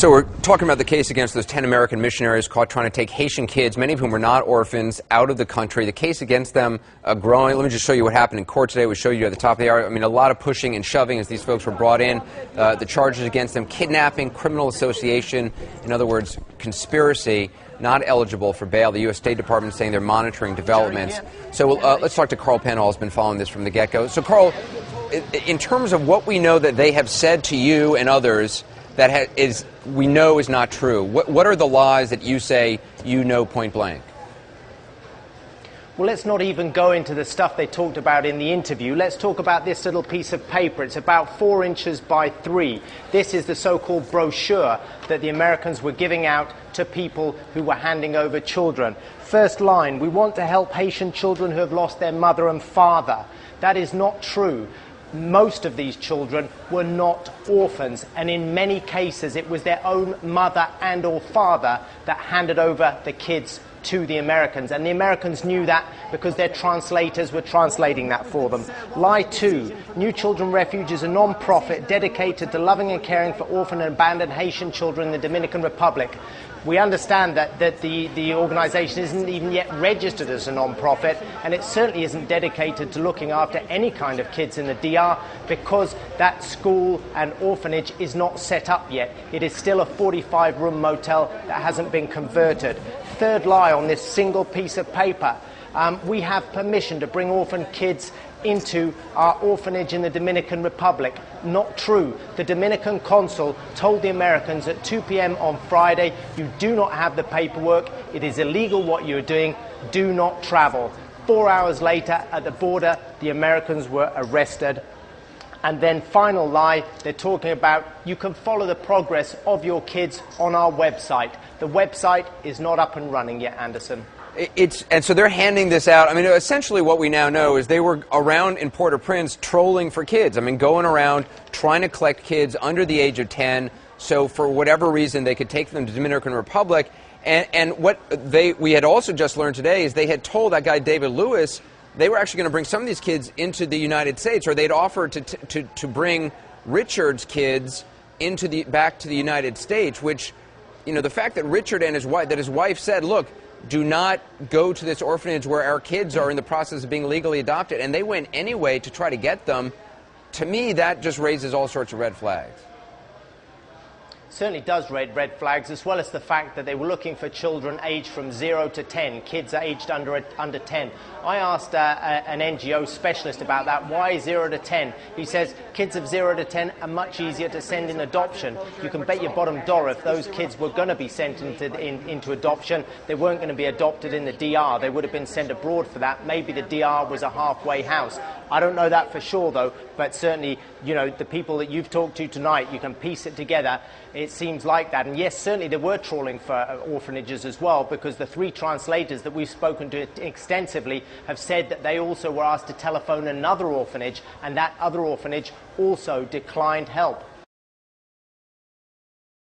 So we're talking about the case against those 10 American missionaries caught trying to take Haitian kids, many of whom were not orphans, out of the country. The case against them growing. Let me just show you what happened in court today. We showed you at the top of the hour. I mean, a lot of pushing and shoving as these folks were brought in. The charges against them: kidnapping, criminal association, in other words, conspiracy, not eligible for bail. The U.S. State Department is saying they're monitoring developments. So let's talk to Carl Penhall, who's been following this from the get-go. So, Carl, in terms of what we know that they have said to you and others that we know is not true, what are the lies that you say you know point blank? Well, let's not even go into the stuff they talked about in the interview. Let's talk about this little piece of paper. It's about 4 inches by 3. This is the so-called brochure that the Americans were giving out to people who were handing over children. First line: we want to help Haitian children who have lost their mother and father. That is not true. Most of these children were not orphans, and in many cases it was their own mother and or father that handed over the kids to the Americans, and the Americans knew that because their translators were translating that for them. Lie 2. New Children Refuge is a non-profit dedicated to loving and caring for orphan and abandoned Haitian children in the Dominican Republic. We understand that the organization isn't even yet registered as a non-profit, and it certainly isn't dedicated to looking after any kind of kids in the DR, because that school and orphanage is not set up yet. It is still a 45-room motel that hasn't been converted. Third lie on this single piece of paper: we have permission to bring orphan kids into our orphanage in the Dominican Republic. Not true. The Dominican consul told the Americans at 2 p.m. on Friday, you do not have the paperwork, it is illegal what you're doing, do not travel. 4 hours later at the border, the Americans were arrested. And then final lie, they're talking about you can follow the progress of your kids on our website. The website is not up and running yet, Anderson. And so they're handing this out. I mean, essentially what we now know is they were around in Port-au-Prince trolling for kids. I mean, going around trying to collect kids under the age of 10, so for whatever reason they could take them to the Dominican Republic. And what we had also just learned today is they had told that guy David Lewis they were actually going to bring some of these kids into the United States, or they'd offered to bring Richard's kids back to the United States, which, you know, the fact that Richard and his wife said, look, do not go to this orphanage where our kids are in the process of being legally adopted, and they went anyway to try to get them. To me, that just raises all sorts of red flags. Certainly does raise red flags, as well as the fact that they were looking for children aged from 0 to 10, kids aged under 10. I asked an NGO specialist about that. Why 0 to 10? He says kids of 0 to 10 are much easier to send in adoption. You can bet your bottom dollar if those kids were going to be sent into adoption, they weren't going to be adopted in the DR. They would have been sent abroad for that. Maybe the DR was a halfway house. I don't know that for sure, though, but certainly, you know, the people that you've talked to tonight, you can piece it together. It seems like that. And yes, certainly they were trawling for orphanages as well, because the 3 translators that we've spoken to extensively have said that they also were asked to telephone another orphanage, and that other orphanage also declined help.